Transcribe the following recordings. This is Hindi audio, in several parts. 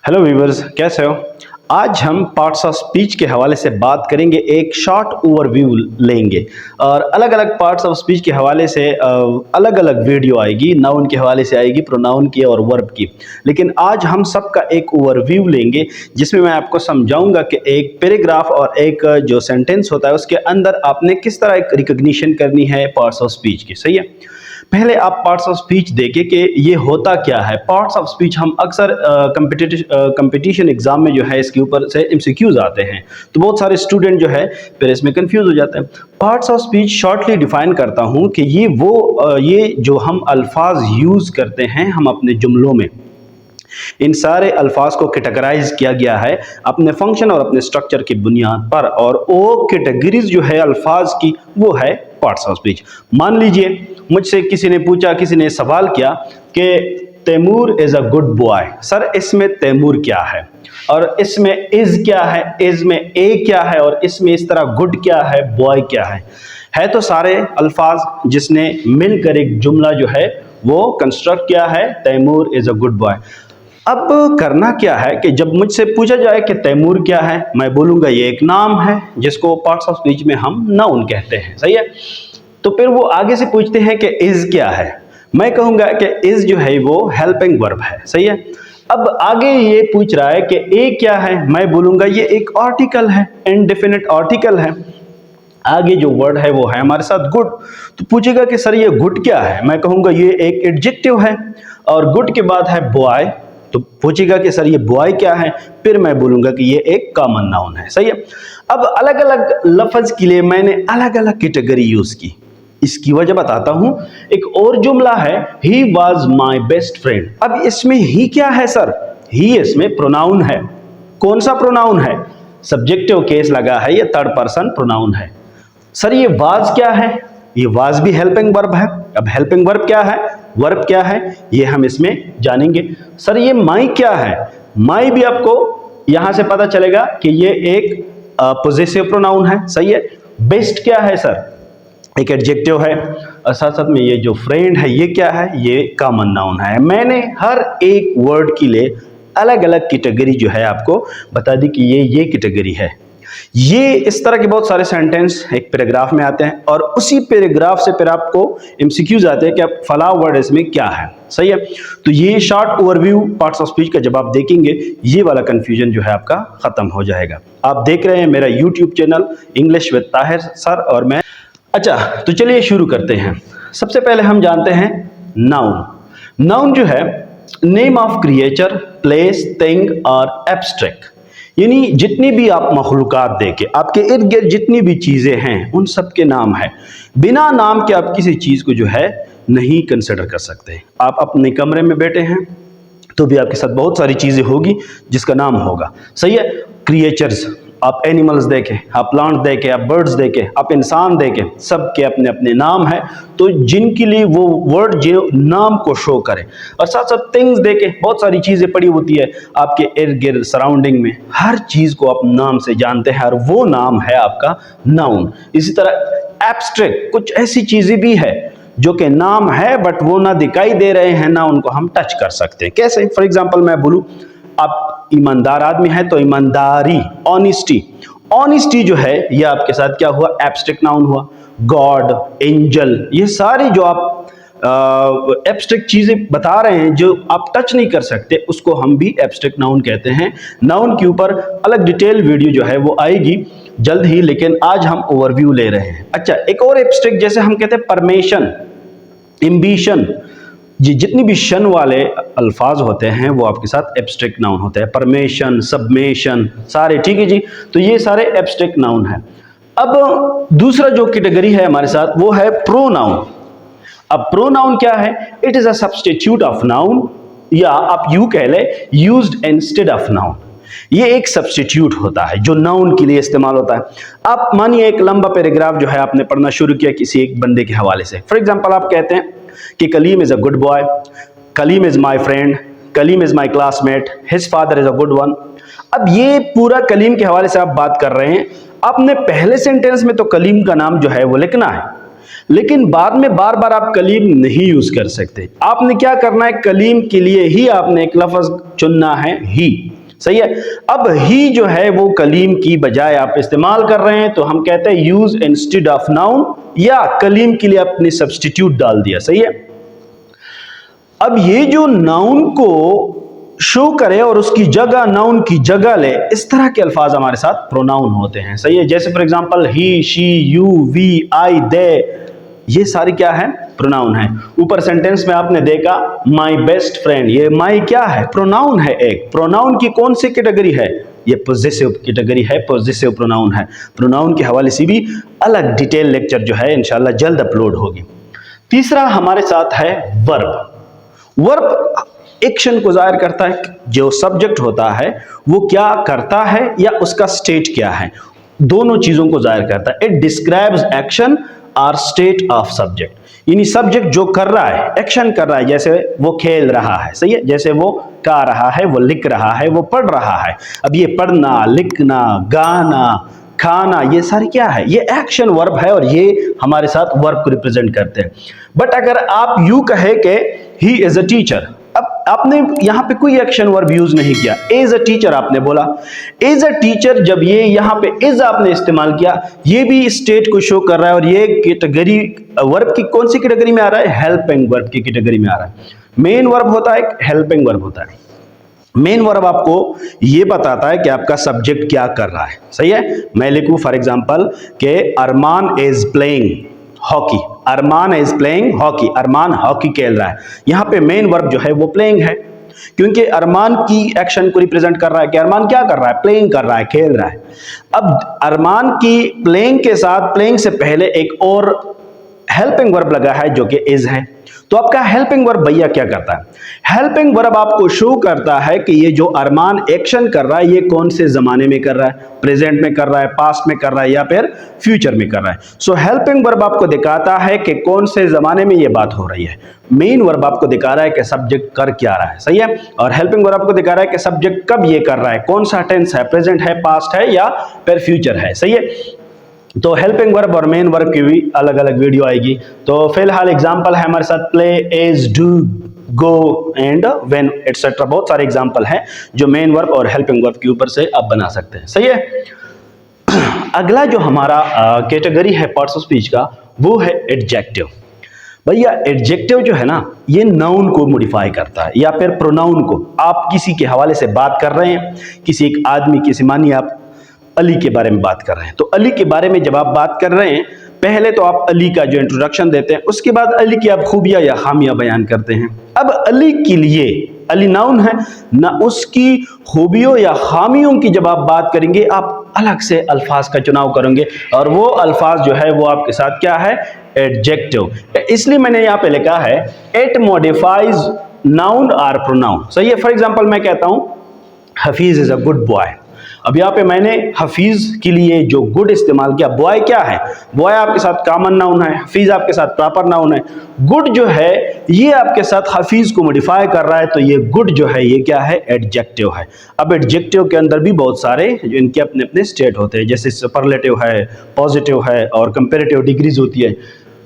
हेलो व्यूअर्स, कैसे हो। आज हम पार्ट्स ऑफ स्पीच के हवाले से बात करेंगे। एक शॉर्ट ओवरव्यू लेंगे और अलग अलग पार्ट्स ऑफ स्पीच के हवाले से अलग अलग वीडियो आएगी। नाउन के हवाले से आएगी, प्रोनाउन की और वर्ब की। लेकिन आज हम सबका एक ओवरव्यू लेंगे जिसमें मैं आपको समझाऊंगा कि एक पैराग्राफ और एक जो सेंटेंस होता है उसके अंदर आपने किस तरह एक रिकॉग्निशन करनी है पार्ट्स ऑफ स्पीच की। सही है। पहले आप पार्ट्स ऑफ स्पीच देखें कि ये होता क्या है। पार्ट्स ऑफ स्पीच हम अक्सर कंपटीशन एग्जाम में जो है इसके ऊपर से एमसीक्यूज आते हैं, तो बहुत सारे स्टूडेंट जो है फिर इसमें कंफ्यूज हो जाते हैं। Parts of speech shortly define करता हूँ कि ये जो हम अल्फाज यूज़ करते हैं हम अपने जुमलों में, इन सारे अल्फाज को कैटेगराइज किया गया है अपने फंक्शन और अपने स्ट्रक्चर की बुनियाद पर, और वो कैटेगरीज जो है अल्फाज की वो है पार्ट्स ऑफ स्पीच। मान लीजिए मुझसे किसी ने पूछा, किसी ने सवाल किया कि Taimur is a good boy. Sir इसमें तैमूर क्या है और इसमें इज क्या है, इज में ए क्या है और इसमें इस तरह गुड क्या है, बॉय क्या है तो सारे अल्फाज जिसने मिलकर एक जुमला जो है वो कंस्ट्रक्ट किया है, Taimur is a good boy. अब करना क्या है कि जब मुझसे पूछा जाए कि तैमूर क्या है, मैं बोलूँगा ये एक नाम है जिसको पार्ट्स ऑफ स्पीच में हम नाउन कहते हैं। सही है। तो फिर वो आगे से पूछते हैं कि इज क्या है, मैं कहूँगा कि इज जो है वो हेल्पिंग वर्ब है। सही है। अब आगे ये पूछ रहा है कि ए क्या है, मैं बोलूँगा ये एक आर्टिकल है, इंडेफिनिट आर्टिकल है। आगे जो वर्ड है वो है हमारे साथ गुड, तो पूछेगा कि सर ये गुड क्या है, मैं कहूँगा ये एक एडजेक्टिव है। और गुड के बाद है बॉय, तो पूछेगा कि सर ये बॉय क्या है, फिर मैं बोलूँगा कि ये एक कॉमन नाउन है। सही है। अब अलग अलग लफ्ज़ के लिए मैंने अलग अलग कैटेगरी यूज़ की, इसकी वजह बताता हूं। एक और जुमला है, he was my best friend. अब इसमें ही क्या है सर, ही इसमें प्रोनाउन है। कौन सा प्रोनाउन है, सब्जेक्टिव केस लगा है, ये थर्ड पर्सन प्रोनाउन है। सर ये वाज क्या है, ये वाज भी हेल्पिंग वर्ब है। अब हेल्पिंग वर्ब क्या है, वर्ब क्या है, ये हम इसमें जानेंगे। सर ये माई क्या है, माई भी आपको यहां से पता चलेगा कि ये एक पोजेसिव प्रोनाउन है। सही है। बेस्ट क्या है सर, एक एडजेक्टिव है। और साथ साथ में ये जो फ्रेंड है ये क्या है, ये कॉमन नाउन है। मैंने हर एक वर्ड के लिए अलग अलग कैटेगरी जो है आपको बता दी कि ये कैटेगरी है। ये इस तरह के बहुत सारे सेंटेंस एक पैराग्राफ में आते हैं और उसी पैराग्राफ से फिर आपको एमसीक्यूज आते हैं कि आप फला वर्ड इसमें क्या है। सही है। तो ये short overview parts of speech का जब आप देखेंगे ये वाला कंफ्यूजन जो है आपका खत्म हो जाएगा। आप देख रहे हैं मेरा YouTube channel English with Tahir sir और मैं। अच्छा, तो चलिए शुरू करते हैं। सबसे पहले हम जानते हैं नाउन। नाउन जो है name of creature, place, thing और एब्स्ट्रैक्ट, यानी जितनी भी आप मखलूकात देखें, आपके इर्द गिर्द जितनी भी चीज़ें हैं उन सब के नाम है। बिना नाम के आप किसी चीज़ को जो है नहीं कंसिडर कर सकते। आप अपने कमरे में बैठे हैं तो भी आपके साथ बहुत सारी चीज़ें होगी जिसका नाम होगा। सही है। क्रिएचर्स, आप एनिमल्स देखें, आप प्लांट्स देखें, आप बर्ड्स देखें, आप इंसान देखें, सबके अपने अपने नाम हैं, तो जिनके लिए वो वर्ड जो नाम को शो करे। और साथ साथ थिंग्स देखें, बहुत सारी चीज़ें पड़ी होती है आपके इर्द गिर्द सराउंडिंग में, हर चीज़ को आप नाम से जानते हैं और वो नाम है आपका नाउन। इसी तरह एब्स्ट्रैक्ट, कुछ ऐसी चीज़ें भी है जो कि नाम है बट वो ना दिखाई दे रहे हैं ना उनको हम टच कर सकते हैं। कैसे, फॉर एग्जाम्पल मैं बोलूँ आप ईमानदार आदमी है तो ईमानदारी, ऑनेस्टी, ऑनेस्टी जो है ये आपके साथ क्या हुआ, एब्स्ट्रैक्ट नाउन हुआ। गॉड, एंजल, ये सारी जो आप एब्स्ट्रैक्ट चीजें बता रहे हैं जो आप टच नहीं कर सकते उसको हम भी एब्स्ट्रैक्ट नाउन कहते हैं। नाउन के ऊपर अलग डिटेल वीडियो जो है वो आएगी जल्द ही, लेकिन आज हम ओवरव्यू ले रहे हैं। अच्छा, एक और एब्स्ट्रैक्ट जैसे हम कहते हैं परमेशन, एम्बिशन, ये जितनी भी शन वाले अल्फाज होते हैं वो आपके साथ एब्स्ट्रैक्ट नाउन होते हैं। परमेशन, सबमेशन, सारे, ठीक है जी। तो ये सारे एब्स्ट्रैक्ट नाउन है। अब दूसरा जो कैटेगरी है हमारे साथ वो है प्रोनाउन। अब प्रोनाउन क्या है, it is a substitute of noun, या आप यूं कह ले यूज्ड इंस्टेड ऑफ नाउन। ये एक सब्स्टिट्यूट होता है जो नाउन के लिए इस्तेमाल होता है। आप मानिए एक लंबा पैराग्राफ जो है आपने पढ़ना शुरू किया किसी एक बंदे के हवाले से। फॉर एग्जाम्पल आप कहते हैं कि Kaleem is a good boy, Kaleem is my friend, Kaleem is my classmate, his father is a good one. अब ये पूरा कलीम के हवाले से आप बात कर रहे हैं। आपने पहले सेंटेंस में तो कलीम का नाम जो है वो लिखना है, लेकिन बाद में बार बार आप कलीम नहीं यूज कर सकते। आपने क्या करना है, कलीम के लिए ही आपने एक लफ्ज चुनना है, ही। सही है। अब ही जो है वो कलीम की बजाय आप इस्तेमाल कर रहे हैं तो हम कहते हैं यूज इंस्टेड ऑफ नाउन, या कलीम के लिए आपने सब्स्टिट्यूट डाल दिया। सही है। अब ये जो नाउन को शो करे और उसकी जगह नाउन की जगह ले, इस तरह के अल्फाज हमारे साथ प्रोनाउन होते हैं। सही है। जैसे for example he, she, you, we, I, they, ये सारी क्या है? प्रोनाउन है। ऊपर सेंटेंस में आपने देखा माई बेस्ट फ्रेंड, ये माई क्या है? प्रोनाउन है। एक प्रोनाउन की कौन सी कैटेगरी है? ये पोजेसिव कैटेगरी है, पोजेसिव प्रोनाउन है। प्रोनाउन के हवाले से भी अलग डिटेल लेक्चर जो है इंशाल्लाह जल्द अपलोड होगी। तीसरा हमारे साथ है वर्ब। वर्ब एक्शन को जाहिर करता है, जो सब्जेक्ट होता है वो क्या करता है या उसका स्टेट क्या है, दोनों चीजों को जाहिर करता है। इट डिस्क्राइब्स एक्शन और स्टेट ऑफ सब्जेक्ट, यानी सब्जेक्ट जो कर रहा है, एक्शन कर रहा है, जैसे वो खेल रहा है। सही है। जैसे वो गा रहा है, वो लिख रहा है, वो पढ़ रहा है। अब ये पढ़ना, लिखना, गाना, खाना, ये सारी क्या है? ये एक्शन वर्ब है और ये हमारे साथ वर्ब को रिप्रेजेंट करते हैं। बट अगर आप यूं कहे कि ही इज अ टीचर, अब आपने यहां पे कोई एक्शन वर्ब यूज नहीं किया, एज अ टीचर आपने बोला। एज अ टीचर जब ये यहां पे इज आपने इस्तेमाल किया, ये भी स्टेट को शो कर रहा है और ये कैटेगरी वर्ब की कौन सी कैटेगरी में आ रहा है? हेल्पिंग वर्ब की कैटेगरी में आ रहा है। मेन वर्ब होता है, हेल्पिंग वर्ब होता है। मेन वर्ब आपको ये बताता है कि आपका सब्जेक्ट क्या कर रहा है। सही है। मैं लिखूं फॉर एग्जांपल कि Arman is playing hockey, Arman is playing hockey, Arman hockey खेल रहा है। यहां पे मेन वर्ब जो है वो प्लेइंग है, क्योंकि अरमान की एक्शन को रिप्रेजेंट कर रहा है कि अरमान क्या कर रहा है? प्लेइंग कर रहा है, खेल रहा है। अब अरमान की प्लेइंग के साथ, प्लेइंग से पहले एक और हेल्पिंग वर्ब लगा है जो कि इज है। तो आपका हेल्पिंग वर्ब भैया क्या करता है? हेल्पिंग वर्ब आपको शो करता है कि ये जो अरमान एक्शन कर रहा है ये कौन से जमाने में कर रहा है, प्रेजेंट में कर रहा है, पास्ट में कर रहा है या फिर फ्यूचर में कर रहा है। सो हेल्पिंग वर्ब आपको दिखाता है कि कौन से जमाने में ये बात हो रही है। मेन वर्ब आपको दिखा रहा है कि सब्जेक्ट कर क्या रहा है। सही है। और हेल्पिंग वर्ब आपको दिखा रहा है कि सब्जेक्ट कब ये कर रहा है, कौन सा टेंस है, प्रेजेंट है, पास्ट है या फिर फ्यूचर है। सही है। तो हेल्पिंग वर्ब और मेन वर्ब की भी अलग अलग वीडियो आएगी। तो फिलहाल एग्जांपल है हमारे साथ play, is, do, go and when etcetera. बहुत सारे एग्जांपल हैं जो मेन वर्ब और हेल्पिंग वर्ब के ऊपर से आप बना सकते हैं। सही है। अगला जो हमारा कैटेगरी है पार्ट्स ऑफ स्पीच का, वो है एडजेक्टिव। भैया एडजेक्टिव जो है ना, ये नाउन को मॉडिफाई करता है या फिर प्रोनाउन को। आप किसी के हवाले से बात कर रहे हैं, किसी एक आदमी, किसी मानिए आप अली के बारे में बात कर रहे हैं, तो अली के बारे में जब आप बात कर रहे हैं, पहले तो आप अली का जो इंट्रोडक्शन देते हैं, उसके बाद अली की आप खूबियां या खामियां बयान करते हैं। अब अली के लिए, अली नाउन है ना, उसकी खूबियों या खामियों की जब आप बात करेंगे, आप अलग से अल्फाज का चुनाव करेंगे और वो अल्फाज जो है वो आपके साथ क्या है? एडजेक्टिव। इसलिए मैंने यहाँ पे लिखा है इट मॉडिफाइज नाउन और प्रोनाउन। सही है। फॉर एग्जाम्पल मैं कहता हूं Hafeez is a good boy. अब यहाँ पे मैंने हफीज के लिए जो गुड इस्तेमाल किया। बॉय क्या है? बॉय आपके साथ कॉमन नाउन है, हफीज आपके साथ प्रॉपर नाउन है। गुड जो है ये आपके साथ हफीज को मॉडिफाई कर रहा है, तो ये गुड जो है ये क्या है? एडजेक्टिव है। अब एडजेक्टिव के अंदर भी बहुत सारे जो इनके अपने अपने स्टेट होते हैं, जैसे सुपरलेटिव है, पॉजिटिव है और कंपेरेटिव डिग्रीज होती है।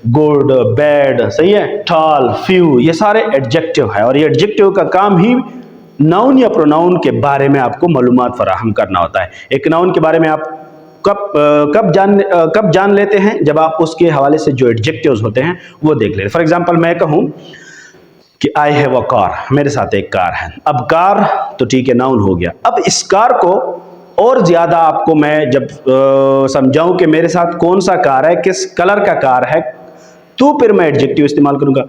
गुड, बैड, सही है, टॉल, फ्यू, ये सारे एडजेक्टिव है और ये एडजेक्टिव का काम ही नाउन या प्रोनाउन के बारे में आपको मालूमात फराहम करना होता है। एक नाउन के बारे में आप कब जान लेते हैं? जब आप उसके हवाले से जो एडजेक्टिव्स होते हैं वो देख लेते हैं। फॉर एग्जांपल मैं कहूं कि आई हैव अ कार, मेरे साथ एक कार है। अब कार तो ठीक है, नाउन हो गया। अब इस कार को और ज्यादा आपको मैं जब समझाऊं कि मेरे साथ कौन सा कार है, किस कलर का कार है, तो फिर मैं एडजेक्टिव इस्तेमाल करूंगा।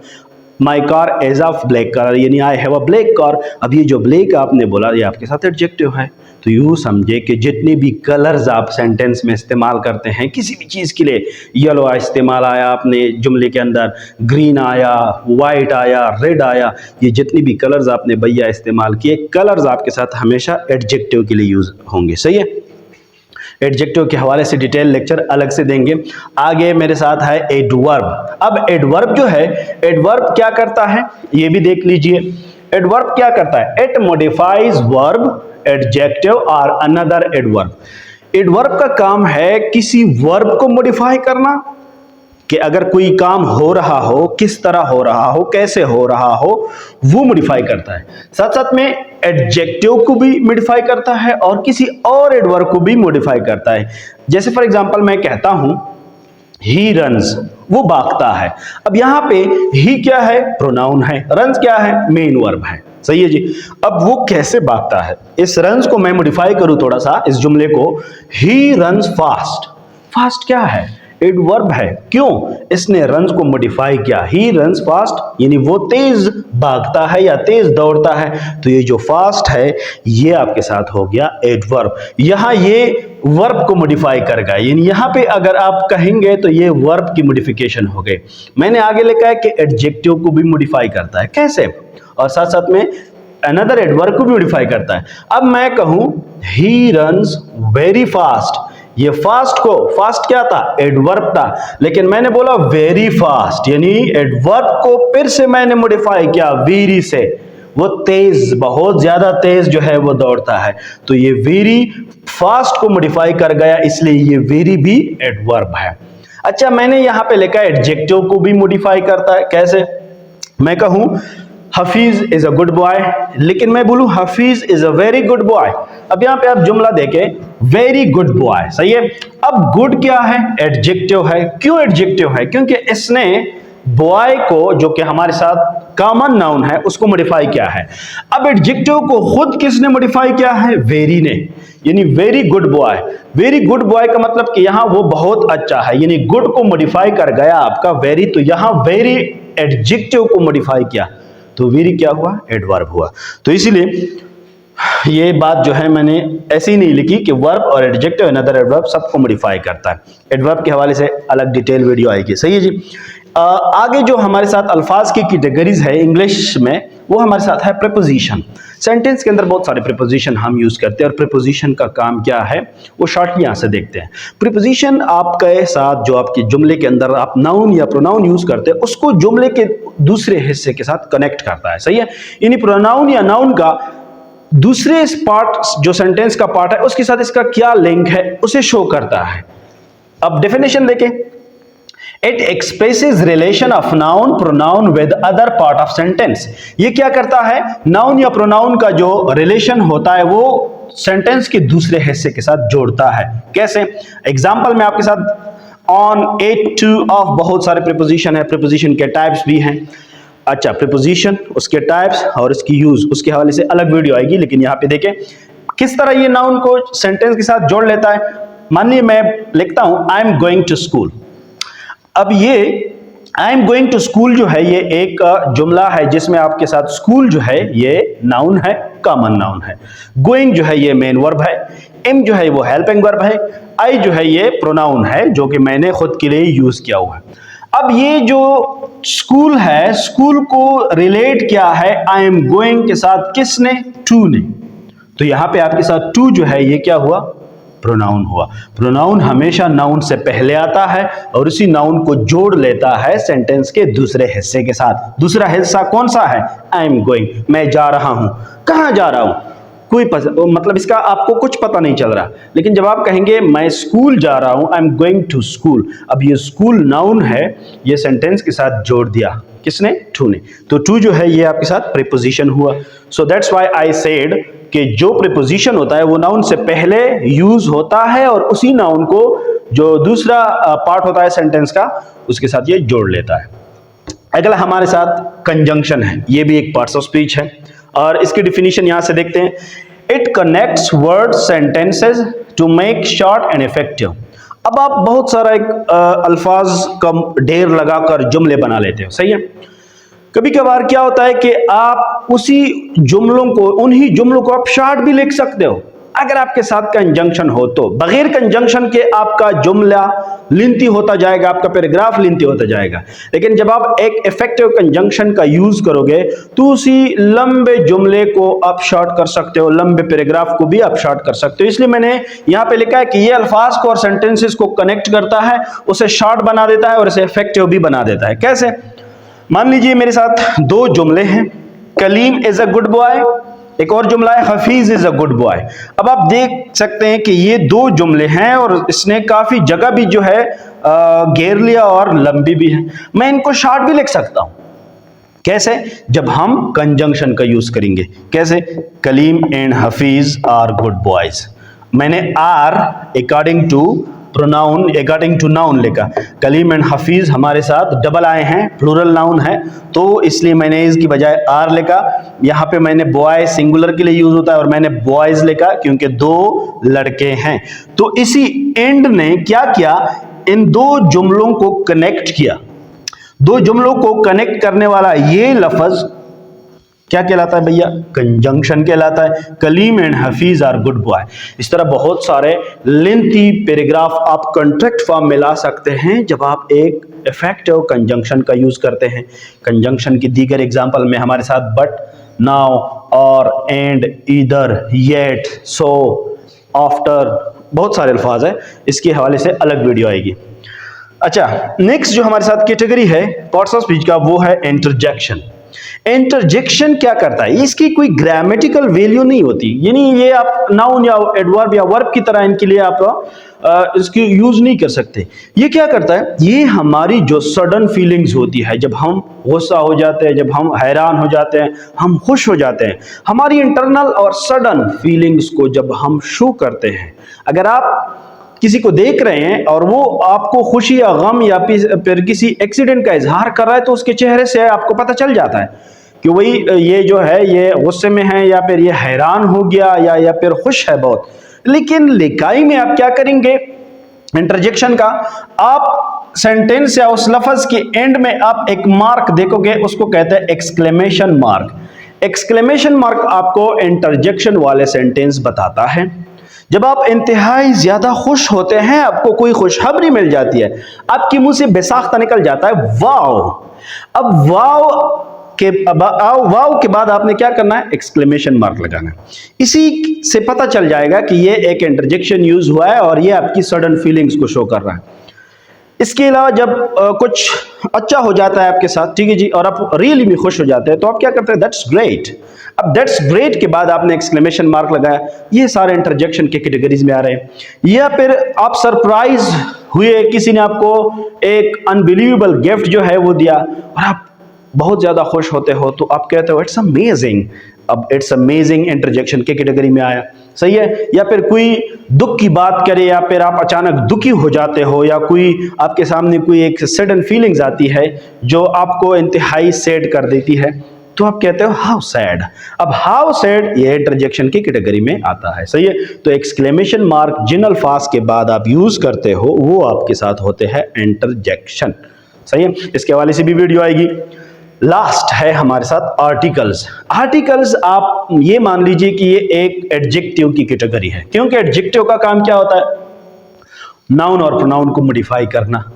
My car is of black colour, यानी I have a black car. अब ये जो ब्लैक आपने बोला ये आपके साथ एडजेक्टिव है। तो यूँ समझे कि जितने भी कलर्स आप सेंटेंस में इस्तेमाल करते हैं किसी भी चीज़ के लिए, येलो इस्तेमाल आया आपने जुमले के अंदर, ग्रीन आया, वाइट आया, रेड आया, ये जितनी भी कलर्स आपने भैया इस्तेमाल किए, कलर्स आपके साथ हमेशा एडजेक्टिव के लिए यूज होंगे। सही है। एडजेक्टिव के हवाले से डिटेल लेक्चर अलग से देंगे। आगे मेरे साथ है एडवर्ब। अब एडवर्ब जो है, एडवर्ब क्या करता है ये भी देख लीजिए। एडवर्ब क्या करता है? इट मॉडिफाइज वर्ब, एडजेक्टिव और अनदर एडवर्ब। एडवर्ब का काम है किसी वर्ब को मॉडिफाई करना कि अगर कोई काम हो रहा हो, किस तरह हो रहा हो, कैसे हो रहा हो, वो मॉडिफाई करता है। साथ साथ में एडजेक्टिव को भी मॉडिफाई करता है और किसी और एडवर्ब को भी मॉडिफाई करता है। जैसे फॉर एग्जांपल मैं कहता हूं ही रन्स, वो भागता है। अब यहां पे ही क्या है? प्रोनाउन है। रन्स क्या है? मेन वर्ब है। सही है जी। अब वो कैसे भागता है? इस रन्स को मैं मॉडिफाई करूं थोड़ा सा, इस जुमले को, ही रन्स फास्ट। फास्ट क्या है? एडवर्ब है। क्यों? इसने रन्स को मॉडिफाई किया। ही रन्स फास्ट यानी वो तेज भागता है या तेज दौड़ता है। तो ये जो फास्ट है ये आपके साथ हो गया एडवर्ब। यहां ये वर्ब को मॉडिफाई कर गया, यानी यहां पे अगर आप कहेंगे तो ये वर्ब की मॉडिफिकेशन हो गई। मैंने आगे लिखा है कि एडजेक्टिव को भी मॉडिफाई करता है। कैसे? और साथ साथ में अनदर एडवर्ब को भी मॉडिफाई करता है। अब मैं कहूं ही रन्स वेरी फास्ट, ये फास्ट को, फास्ट क्या था? एडवर्ब था, लेकिन मैंने बोला वेरी फास्ट, यानी एडवर्ब को फिर से मैंने मॉडिफाई किया वेरी से। वो तेज, बहुत ज्यादा तेज जो है वो दौड़ता है। तो ये वेरी फास्ट को मॉडिफाई कर गया, इसलिए ये वेरी भी एडवर्ब है। अच्छा, मैंने यहां पे लिखा एडजेक्टिव को भी मॉडिफाई करता है। कैसे? मैं कहूं Hafeez is a good boy, लेकिन मैं बोलूं Hafeez is a very good boy. अब यहां पे आप जुमला देखें, वेरी गुड बॉय, सही है। अब गुड क्या है? एडजेक्टिव है। क्यों एडजेक्टिव है? क्योंकि इसने बॉय को, जो कि हमारे साथ कॉमन नाउन है, उसको मॉडिफाई किया है। अब एडजेक्टिव को खुद किसने मॉडिफाई किया है? वेरी ने, यानी very good boy. Very good boy का मतलब कि यहां वो बहुत अच्छा है, यानी गुड को मॉडिफाई कर गया आपका वेरी, तो यहां वेरी एडजेक्टिव को मॉडिफाई किया, तो वेरी क्या हुआ? एडवर्ब हुआ। तो इसीलिए ये बात जो है मैंने ऐसे ही नहीं लिखी कि वर्ब और एडजेक्टिव अनदर एडवर्ब सबको मॉडिफाई करता है। एडवर्ब के हवाले से अलग डिटेल वीडियो आएगी। सही है जी। आगे जो हमारे साथ अल्फाज की कैटेगरीज है इंग्लिश में, वो हमारे साथ है प्रीपोजिशन। सेंटेंस के अंदर बहुत सारे प्रीपोजिशन हम यूज करते हैं, और प्रीपोजिशन का काम क्या है वो शॉर्टली यहां से देखते हैं। प्रीपोजिशन आपके साथ जो आपके जुमले के अंदर आप नाउन या प्रोनाउन यूज करते हैं, उसको जुमले के दूसरे हिस्से के साथ कनेक्ट करता है। सही है। यानी प्रोनाउन या नाउन का दूसरे पार्ट, जो सेंटेंस का पार्ट है, उसके साथ इसका क्या लिंक है उसे शो करता है। अब डेफिनेशन देखें, it expresses relation of noun pronoun with other part of sentence. ये क्या करता है? नाउन या प्रोनाउन का जो रिलेशन होता है वो सेंटेंस के दूसरे हिस्से के साथ जोड़ता है। कैसे? एग्जांपल में आपके साथ ऑन, एट, टू, ऑफ, बहुत सारे प्रीपोजिशन है। प्रीपोजिशन के टाइप्स भी हैं। अच्छा, प्रीपोजिशन, उसके टाइप्स और इसकी यूज, उसके हवाले से अलग वीडियो आएगी, लेकिन यहां पे देखें किस तरह ये नाउन को सेंटेंस के साथ जोड़ लेता है। मान लीजिए मैं लिखता हूं I am going to school. अब ये I am going to school जो है ये एक जुमला है जिसमें आपके साथ स्कूल जो है ये नाउन है, कॉमन नाउन है। गोइंग जो है ये मेन वर्ब है। एम जो है वो हेल्पिंग वर्ब है। आई जो है ये प्रोनाउन है जो कि मैंने खुद के लिए यूज किया हुआ है। अब ये जो स्कूल है, स्कूल को रिलेट किया है आई एम गोइंग के साथ, किसने? टू ने। तो यहां पे आपके साथ टू जो है ये क्या हुआ? प्रोनाउन हुआ। प्रोनाउन हमेशा नाउन से पहले आता है और उसी नाउन को जोड़ लेता है सेंटेंस के दूसरे हिस्से के साथ। दूसरा हिस्सा कौन सा है? आई एम गोइंग, मैं जा रहा हूं। कहां जा रहा हूं? कोई मतलब इसका आपको कुछ पता नहीं चल रहा, लेकिन जब आप कहेंगे मैं स्कूल जा रहा हूं, I am going to school, अब ये स्कूल नाउन है, ये सेंटेंस के साथ जोड़ दिया किसने? टू ने। तो टू जो है ये आपके साथ प्रीपोजिशन हुआ। So that's why I said कि जो प्रीपोजिशन होता है वो नाउन से पहले यूज होता है और उसी नाउन को जो दूसरा पार्ट होता है सेंटेंस का उसके साथ ये जोड़ लेता है। अगला हमारे साथ कंजंक्शन है, ये भी एक पार्ट्स ऑफ स्पीच है और इसकी डिफिनीशन यहां से देखते हैं। It connects word sentences to make short and effective. अब आप बहुत सारा एक अल्फाज का ढेर लगाकर जुमले बना लेते हो। सही है। कभी कभार क्या होता है कि आप उसी जुमलों को, उन्हीं जुमलों को आप शॉर्ट भी लिख सकते हो अगर आपके साथ कंजंक्शन हो तो। बगैर कंजंक्शन के आपका जुमला लिंथी होता जाएगा, आपका पैराग्राफ लिंथी होता जाएगा। लेकिन जब आप एक इफेक्टिव कंजंक्शन का यूज करोगे तो उसी लंबे जुमले को आप शॉर्ट कर सकते हो, लंबे पैराग्राफ को भी आप शॉर्ट कर सकते हो। इसलिए मैंने यहां पे लिखा है कि ये अल्फाज को और सेंटेंसेस को कनेक्ट करता है, उसे शॉर्ट बना देता है और इसे इफेक्टिव भी बना देता है। कैसे? मान लीजिए मेरे साथ दो जुमले हैं, Kaleem is a good boy एक और जुमला है Hafeez is a good boy. अब आप देख सकते हैं कि ये दो जुमले हैं और इसने काफी जगह भी जो है घेर लिया और लंबी भी है। मैं इनको शॉर्ट भी लिख सकता हूं। कैसे? जब हम कंजंक्शन का यूज करेंगे। कैसे? Kaleem and Hafeez are good boys. मैंने आर अकॉर्डिंग टू नाउन लिखा। कलीम एंड हफीज हमारे साथ डबल आए हैं, प्लूरल नाउन है, तो इसलिए मैंने इसकी बजाय आर लिखा। यहां पे मैंने बॉय सिंगुलर के लिए यूज होता है और मैंने बॉयज लिखा क्योंकि दो लड़के हैं। तो इसी एंड ने क्या किया, इन दो जुमलों को कनेक्ट किया। दो जुमलों को कनेक्ट करने वाला ये लफ्ज क्या कहलाता है भैया? कंजंक्शन कहलाता है। Kaleem and Hafeez are good boy. इस तरह बहुत सारे लेंथी पैराग्राफ आप कॉन्ट्रैक्ट फॉर्म में ला सकते हैं जब आप एक इफेक्टिव कंजंक्शन का यूज करते हैं। कंजंक्शन की दीगर एग्जांपल में हमारे साथ बट, नाउ, और, and, either, yet, so, after, बहुत सारे अल्फाज है। इसके हवाले से अलग वीडियो आएगी। अच्छा, नेक्स्ट जो हमारे साथ कैटेगरी है पार्ट्स ऑफ स्पीच का, वो है इंटरजेक्शन। इंटरजेक्शन क्या करता है? इसकी कोई ग्रामेटिकल वैल्यू नहीं होती, यानी ये आप नाउन या एडवर्ब या वर्ब की तरह इनके लिए आप इसकी यूज नहीं कर सकते। ये क्या करता है? ये हमारी जो सडन फीलिंग्स होती है, जब हम गुस्सा हो जाते हैं, जब हम हैरान हो जाते हैं, हम खुश हो जाते हैं, हमारी इंटरनल और सडन फीलिंग्स को जब हम शो करते हैं। अगर आप किसी को देख रहे हैं और वो आपको खुशी या गम या फिर किसी एक्सीडेंट का इजहार कर रहा है, तो उसके चेहरे से आपको पता चल जाता है कि वही ये जो है ये गुस्से में है या फिर ये हैरान हो गया या फिर खुश है बहुत। लेकिन लिखाई में आप क्या करेंगे? इंटरजेक्शन का आप सेंटेंस या उस लफ्ज के एंड में आप एक मार्क देखोगे, उसको कहते हैं एक्सक्लेमेशन मार्क। एक्सक्लेमेशन मार्क आपको इंटरजेक्शन वाले सेंटेंस बताता है। जब आप इंतहाई ज्यादा खुश होते हैं, आपको कोई खुशखबरी मिल जाती है, आपके मुंह से बेसाख्ता निकल जाता है वाव। अब वाव के बाद आपने क्या करना है? एक्सक्लेमेशन मार्क लगाना है। इसी से पता चल जाएगा कि ये एक इंटरजेक्शन यूज हुआ है और ये आपकी सडन फीलिंग्स को शो कर रहा है। इसके अलावा जब कुछ अच्छा हो जाता है आपके साथ, ठीक है जी, और आप रियली में खुश हो जाते हैं, तो आप क्या करते हैं? That's great. अब दैट्स ग्रेट के बाद आपने एक्सक्लेमेशन मार्क लगाया। ये सारे इंटरजेक्शन के कैटेगरीज में आ रहे हैं। या फिर आप सरप्राइज हुए, किसी ने आपको एक अनबिलीवेबल गिफ्ट जो है वो दिया और आप बहुत ज्यादा खुश होते हो, तो आप कहते हो इट्स अमेजिंग। अब इट्स अमेजिंग इंटरजेक्शन के कैटेगरी में आया, सही है। या फिर कोई दुख की बात करे या फिर आप अचानक दुखी हो जाते हो या कोई आपके सामने कोई एक सडन फीलिंग्स आती है जो आपको इंतहाई सैड कर देती है, तो आप कहते हो हाउ सैड। अब हाउ सैड ये इंटरजेक्शन की कैटेगरी में आता है, सही है। तो एक्सक्लेमेशन मार्क जिन अल्फाज के बाद आप यूज करते हो वो आपके साथ होते हैं इंटरजेक्शन, सही है। इसके हवाले से भी वीडियो आएगी। लास्ट है हमारे साथ आर्टिकल्स। आर्टिकल्स आप ये मान लीजिए कि ये एक एडजेक्टिव की कैटेगरी है, क्योंकि एडजेक्टिव का काम क्या होता है? नाउन और प्रोनाउन को मॉडिफाई करना।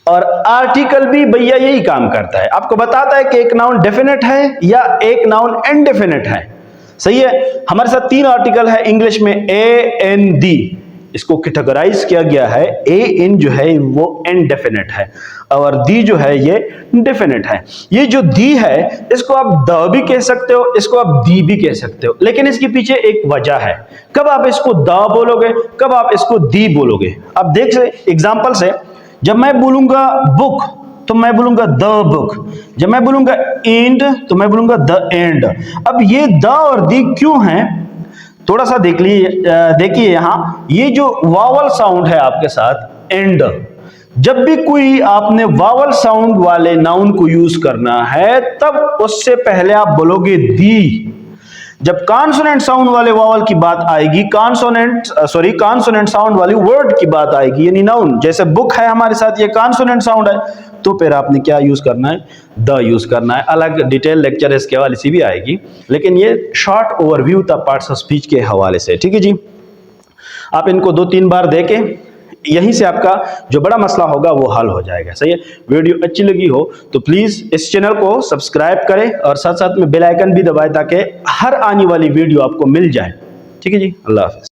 और आर्टिकल भी भैया यही काम करता है, आपको बताता है कि एक नाउन डेफिनेट है या एक नाउन इनडेफिनेट है, सही है। हमारे साथ 3 आर्टिकल है इंग्लिश में, ए, एन, दी। इसको कैटेगराइज किया गया है। ए इन जो है वो इनडेफिनेट है और दी जो है ये डेफिनेट है। ये जो दी है इसको आप द भी कह सकते हो, इसको आप दी भी कह सकते हो, लेकिन इसके पीछे एक वजह है। कब आप इसको द बोलोगे, कब आप इसको दी बोलोगे। अब देख से एग्जांपल से, जब मैं बोलूंगा बुक तो मैं बोलूंगा द बुक, जब मैं बोलूंगा एंड तो मैं बोलूंगा द एंड। अब ये द और दी क्यों है, थोड़ा सा देखिए यहां, ये जो वावल साउंड है आपके साथ एंड, जब भी कोई आपने वावल साउंड वाले नाउन को यूज करना है तब उससे पहले आप बोलोगे दी। जब कॉन्सोनेंट साउंड वाले वावल की बात आएगी, कॉन्सोनेंट साउंड वाली वर्ड की बात आएगी, यानी नाउन, जैसे बुक है हमारे साथ ये कॉन्सोनेंट साउंड है, तो फिर आपने क्या यूज करना है? द यूज करना है। अलग डिटेल लेक्चर इसके हवाले से भी आएगी, लेकिन ये शॉर्ट ओवरव्यू था पार्ट्स ऑफ स्पीच के हवाले से, ठीक है जी। आप इनको 2-3 बार देखें, यहीं से आपका जो बड़ा मसला होगा वो हल हो जाएगा, सही है। वीडियो अच्छी लगी हो तो प्लीज इस चैनल को सब्सक्राइब करें और साथ साथ में बेल आइकन भी दबाएं ताकि हर आने वाली वीडियो आपको मिल जाए, ठीक है जी। अल्लाह हाफिज।